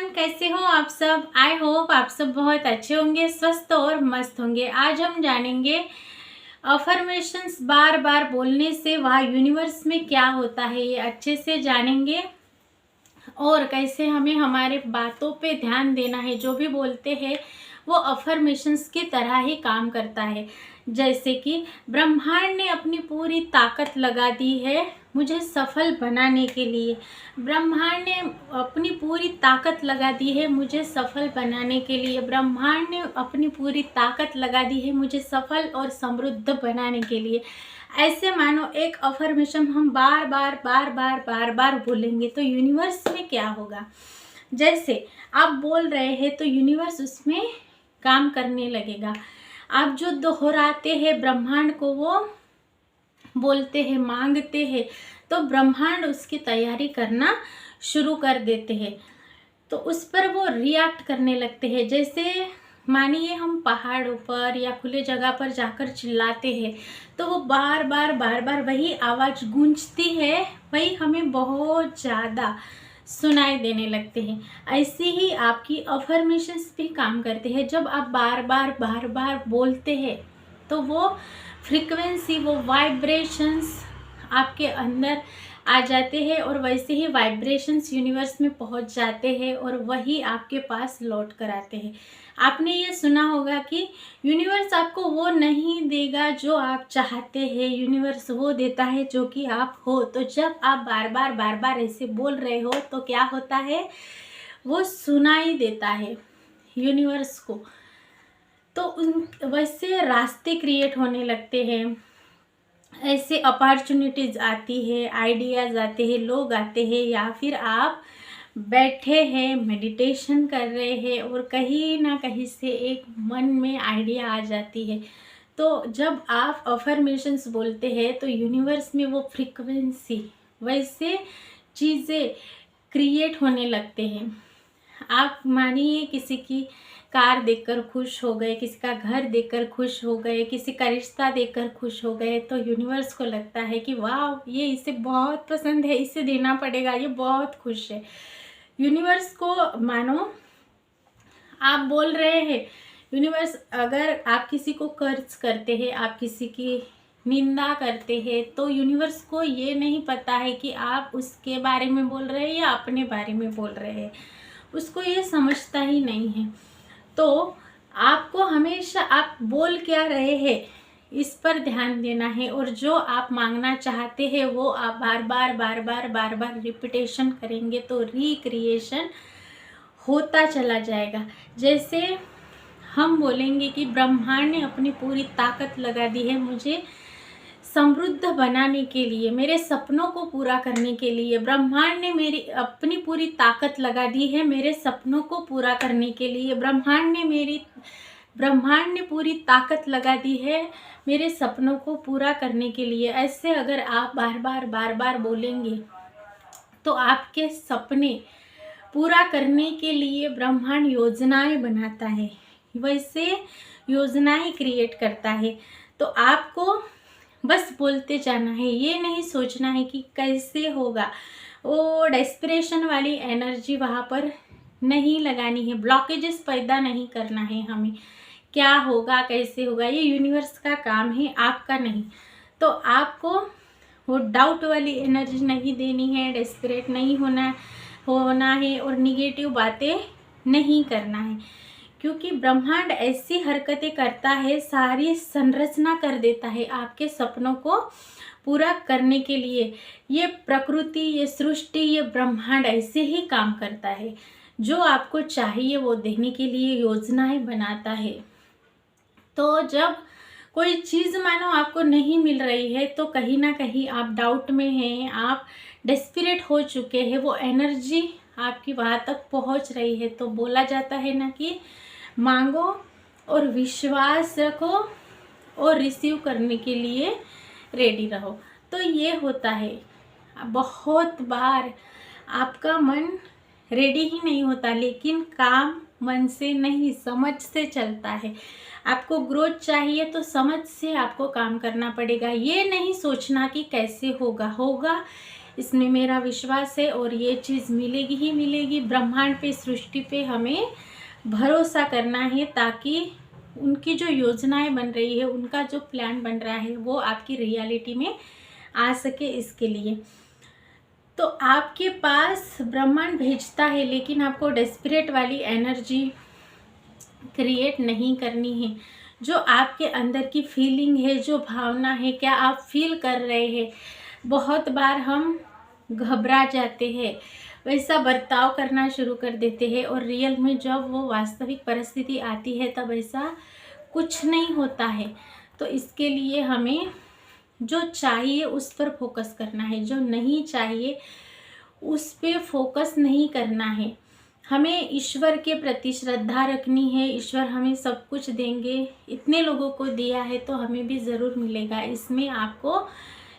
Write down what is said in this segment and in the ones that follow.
Everyone, कैसे हो आप सब। आई होप आप सब बहुत अच्छे होंगे, स्वस्थ और मस्त होंगे। आज हम जानेंगे अफर्मेशंस बार बार बोलने से वहाँ यूनिवर्स में क्या होता है, ये अच्छे से जानेंगे। और कैसे हमें हमारे बातों पे ध्यान देना है, जो भी बोलते हैं वो अफर्मेशंस की तरह ही काम करता है। जैसे कि ब्रह्मांड ने अपनी पूरी ताकत लगा दी है मुझे सफल बनाने के लिए। ब्रह्मांड ने अपनी पूरी ताकत लगा दी है मुझे सफल बनाने के लिए। ब्रह्मांड ने अपनी पूरी ताकत लगा दी है मुझे सफल और समृद्ध बनाने के लिए। ऐसे मानो एक अफर्मेशन हम बार बार बार बार बार बार बोलेंगे तो यूनिवर्स में क्या होगा। जैसे आप बोल रहे हैं तो यूनिवर्स उसमें काम करने लगेगा। आप जो दोहराते हैं ब्रह्मांड को, वो बोलते हैं, मांगते हैं, तो ब्रह्मांड उसकी तैयारी करना शुरू कर देते हैं, तो उस पर वो रिएक्ट करने लगते हैं। जैसे मानिए हम पहाड़ों पर या खुले जगह पर जाकर चिल्लाते हैं तो वो बार बार बार बार वही आवाज़ गूंजती है, वही हमें बहुत ज़्यादा सुनाई देने लगते हैं। ऐसे ही आपकी अफर्मेशंस भी काम करते हैं। जब आप बार बार बोलते हैं तो वो फ्रीक्वेंसी, वो वाइब्रेशंस आपके अंदर आ जाते हैं और वैसे ही वाइब्रेशंस यूनिवर्स में पहुंच जाते हैं और वही आपके पास लौट कर आते हैं। आपने ये सुना होगा कि यूनिवर्स आपको वो नहीं देगा जो आप चाहते हैं, यूनिवर्स वो देता है जो कि आप हो। तो जब आप बार बार ऐसे बोल रहे हो तो क्या होता है, वो सुनाई देता है यूनिवर्स को। तो वैसे रास्ते क्रिएट होने लगते हैं, ऐसे अपॉर्चुनिटीज़ आती है, आइडियाज़ आते हैं, लोग आते हैं, या फिर आप बैठे हैं, मेडिटेशन कर रहे हैं और कहीं ना कहीं से एक मन में आइडिया आ जाती है। तो जब आप अफर्मेशंस बोलते हैं तो यूनिवर्स में वो फ्रीक्वेंसी, वैसे चीज़ें क्रिएट होने लगते हैं। आप मानिए किसी की कार देखकर खुश हो गए, किसी का घर देखकर खुश हो गए, किसी का रिश्ता देखकर खुश हो गए, तो यूनिवर्स को लगता है कि वाह, ये इसे बहुत पसंद है, इसे देना पड़ेगा, ये बहुत खुश है। यूनिवर्स को मानो आप बोल रहे हैं, यूनिवर्स अगर आप किसी को कर्ज करते हैं, आप किसी की निंदा करते हैं, तो यूनिवर्स को ये नहीं पता है कि आप उसके बारे में बोल रहे हैं या अपने बारे में बोल रहे हैं, उसको ये समझता ही नहीं है। तो आपको हमेशा आप बोल क्या रहे हैं इस पर ध्यान देना है, और जो आप मांगना चाहते हैं वो आप बार बार रिपीटेशन करेंगे तो रिक्रिएशन होता चला जाएगा। जैसे हम बोलेंगे कि ब्रह्मांड ने अपनी पूरी ताकत लगा दी है मुझे समृद्ध बनाने के लिए, मेरे सपनों को पूरा करने के लिए। ब्रह्मांड ने मेरी अपनी पूरी ताकत लगा दी है मेरे सपनों को पूरा करने के लिए। ब्रह्मांड ने पूरी ताकत लगा दी है मेरे सपनों को पूरा करने के लिए। ऐसे अगर आप बार बार बोलेंगे तो आपके सपने पूरा करने के लिए ब्रह्मांड योजनाएं बनाता है, वैसे योजनाएं क्रिएट करता है। तो आपको बस बोलते जाना है, ये नहीं सोचना है कि कैसे होगा। वो डेस्परेशन वाली एनर्जी वहाँ पर नहीं लगानी है, ब्लॉकेजेस पैदा नहीं करना है हमें। क्या होगा, कैसे होगा, ये यूनिवर्स का काम है, आपका नहीं। तो आपको वो डाउट वाली एनर्जी नहीं देनी है, डेस्परेट नहीं होना है और निगेटिव बातें नहीं करना है, क्योंकि ब्रह्मांड ऐसी हरकतें करता है, सारी संरचना कर देता है आपके सपनों को पूरा करने के लिए। ये प्रकृति, ये सृष्टि, ये ब्रह्मांड ऐसे ही काम करता है। जो आपको चाहिए वो देने के लिए योजनाएं बनाता है। तो जब कोई चीज़ मानो आपको नहीं मिल रही है तो कहीं ना कहीं आप डाउट में हैं, आप डेस्परेट हो चुके हैं, वो एनर्जी आपकी वहाँ तक पहुँच रही है। तो बोला जाता है ना कि मांगो और विश्वास रखो और रिसीव करने के लिए रेडी रहो। तो ये होता है। बहुत बार आपका मन रेडी ही नहीं होता, लेकिन काम मन से नहीं, समझ से चलता है। आपको ग्रोथ चाहिए तो समझ से आपको काम करना पड़ेगा। ये नहीं सोचना कि कैसे होगा इसमें मेरा विश्वास है और ये चीज़ मिलेगी ही मिलेगी। ब्रह्मांड पे, सृष्टि पे हमें भरोसा करना है ताकि उनकी जो योजनाएं बन रही है, उनका जो प्लान बन रहा है वो आपकी रियलिटी में आ सके, इसके लिए। तो आपके पास ब्रह्मांड भेजता है, लेकिन आपको डेस्परेट वाली एनर्जी क्रिएट नहीं करनी है। जो आपके अंदर की फीलिंग है, जो भावना है, क्या आप फील कर रहे हैं। बहुत बार हम घबरा जाते हैं, वैसा बर्ताव करना शुरू कर देते हैं और रियल में जब वो वास्तविक परिस्थिति आती है तब ऐसा कुछ नहीं होता है। तो इसके लिए हमें जो चाहिए उस पर फोकस करना है, जो नहीं चाहिए उस पे फोकस नहीं करना है। हमें ईश्वर के प्रति श्रद्धा रखनी है। ईश्वर हमें सब कुछ देंगे, इतने लोगों को दिया है तो हमें भी ज़रूर मिलेगा, इसमें आपको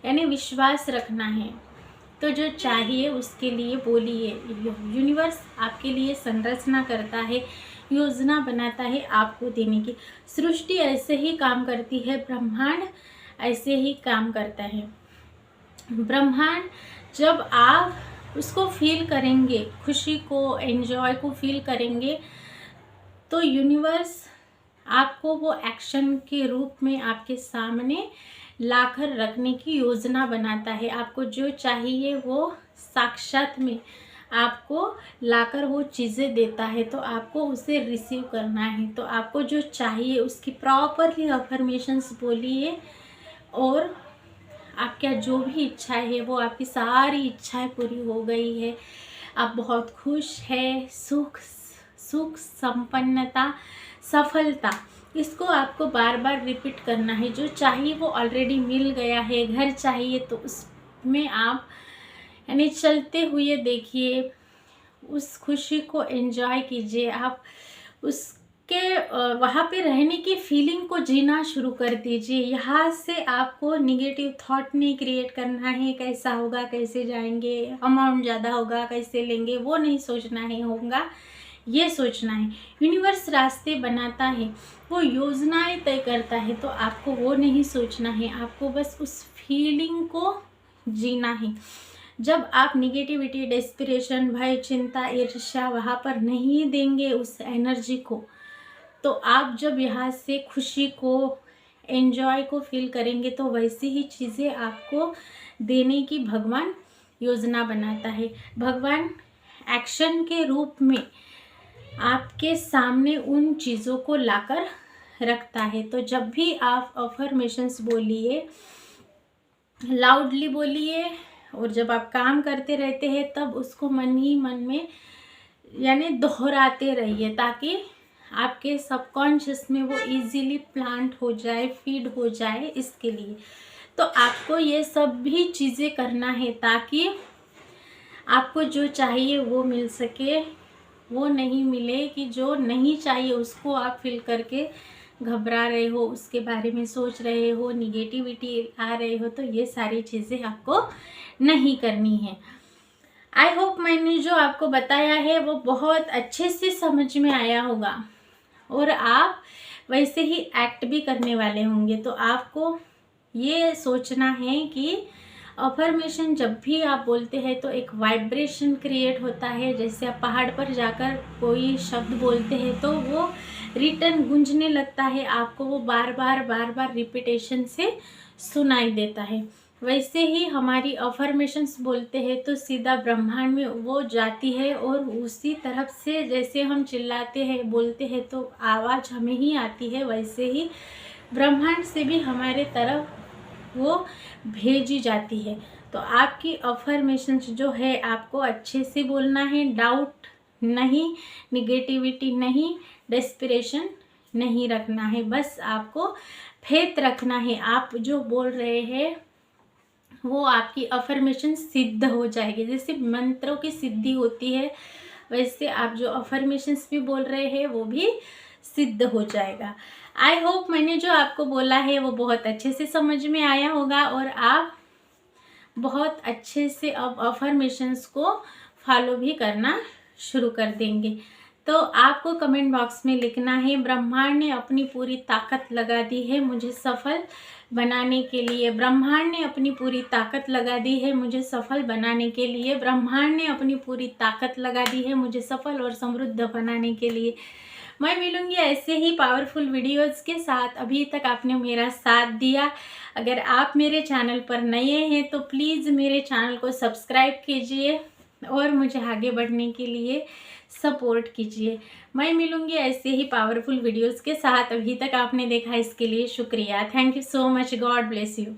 यानी विश्वास रखना है। तो जो चाहिए उसके लिए बोलिए। यूनिवर्स आपके लिए संरचना करता है, योजना बनाता है आपको देने की। सृष्टि ऐसे ही काम करती है, ब्रह्मांड ऐसे ही काम करता है। ब्रह्मांड जब आप उसको फील करेंगे, खुशी को, एंजॉय को फील करेंगे, तो यूनिवर्स आपको वो एक्शन के रूप में आपके सामने लाकर रखने की योजना बनाता है। आपको जो चाहिए वो साक्षात में आपको लाकर वो चीज़ें देता है, तो आपको उसे रिसीव करना है। तो आपको जो चाहिए उसकी प्रॉपरली अफर्मेशंस बोलिए और आपका जो भी इच्छाएं है वो आपकी सारी इच्छाएं पूरी हो गई है। आप बहुत खुश है, सुख संपन्नता, सफलता, इसको आपको बार बार रिपीट करना है। जो चाहिए वो ऑलरेडी मिल गया है। घर चाहिए तो उसमें आप यानी चलते हुए देखिए, उस खुशी को एंजॉय कीजिए। आप उसके वहाँ पे रहने की फीलिंग को जीना शुरू कर दीजिए। यहाँ से आपको निगेटिव थॉट नहीं क्रिएट करना है, कैसा होगा, कैसे जाएंगे, अमाउंट ज़्यादा होगा, कैसे लेंगे, वो नहीं सोचना है होगा, ये सोचना है। यूनिवर्स रास्ते बनाता है, वो योजनाएं तय करता है, तो आपको वो नहीं सोचना है, आपको बस उस फीलिंग को जीना है। जब आप निगेटिविटी, डेस्पिरेशन, भय, चिंता, ईर्ष्या वहाँ पर नहीं देंगे उस एनर्जी को, तो आप जब यहाँ से खुशी को, एंजॉय को फील करेंगे, तो वैसी ही चीज़ें आपको देने की भगवान योजना बनाता है। भगवान एक्शन के रूप में आपके सामने उन चीज़ों को लाकर रखता है। तो जब भी आप अफर्मेशंस बोलिए, लाउडली बोलिए, और जब आप काम करते रहते हैं तब उसको मन ही मन में यानी दोहराते रहिए, ताकि आपके सबकॉन्शियस में वो इजीली प्लांट हो जाए, फीड हो जाए। इसके लिए तो आपको ये सब भी चीज़ें करना है ताकि आपको जो चाहिए वो मिल सके। वो नहीं मिले कि जो नहीं चाहिए उसको आप फील करके घबरा रहे हो, उसके बारे में सोच रहे हो, निगेटिविटी आ रहे हो, तो ये सारी चीज़ें आपको नहीं करनी है। आई होप मैंने जो आपको बताया है वो बहुत अच्छे से समझ में आया होगा और आप वैसे ही एक्ट भी करने वाले होंगे। तो आपको ये सोचना है कि अफर्मेशन जब भी आप बोलते हैं तो एक वाइब्रेशन क्रिएट होता है। जैसे आप पहाड़ पर जाकर कोई शब्द बोलते हैं तो वो रिटर्न गूंजने लगता है, आपको वो बार बार रिपीटेशन से सुनाई देता है। वैसे ही हमारी अफर्मेशंस बोलते हैं तो सीधा ब्रह्मांड में वो जाती है और उसी तरफ से जैसे हम चिल्लाते हैं, बोलते हैं तो आवाज़ हमें ही आती है, वैसे ही ब्रह्मांड से भी हमारे तरफ वो भेजी जाती है। तो आपकी अफर्मेशंस जो है आपको अच्छे से बोलना है, डाउट नहीं, निगेटिविटी नहीं, डेस्पिरेशन नहीं रखना है, बस आपको फेथ रखना है। आप जो बोल रहे हैं वो आपकी अफर्मेशन सिद्ध हो जाएगी। जैसे मंत्रों की सिद्धि होती है वैसे आप जो अफर्मेशंस भी बोल रहे हैं वो भी सिद्ध हो जाएगा। आई होप मैंने जो आपको बोला है वो बहुत अच्छे से समझ में आया होगा और आप बहुत अच्छे से अब अफर्मेशंस को फॉलो भी करना शुरू कर देंगे। तो आपको कमेंट बॉक्स में लिखना है, ब्रह्मांड ने अपनी पूरी ताकत लगा दी है मुझे सफल बनाने के लिए। ब्रह्मांड ने अपनी पूरी ताकत लगा दी है मुझे सफल बनाने के लिए। ब्रह्मांड ने अपनी पूरी ताकत लगा दी है मुझे सफल और समृद्ध बनाने के लिए। मैं मिलूंगी ऐसे ही पावरफुल वीडियोस के साथ। अभी तक आपने मेरा साथ दिया। अगर आप मेरे चैनल पर नए हैं तो प्लीज़ मेरे चैनल को सब्सक्राइब कीजिए और मुझे आगे बढ़ने के लिए सपोर्ट कीजिए। मैं मिलूंगी ऐसे ही पावरफुल वीडियोस के साथ। अभी तक आपने देखा इसके लिए शुक्रिया। Thank you so much. God bless you.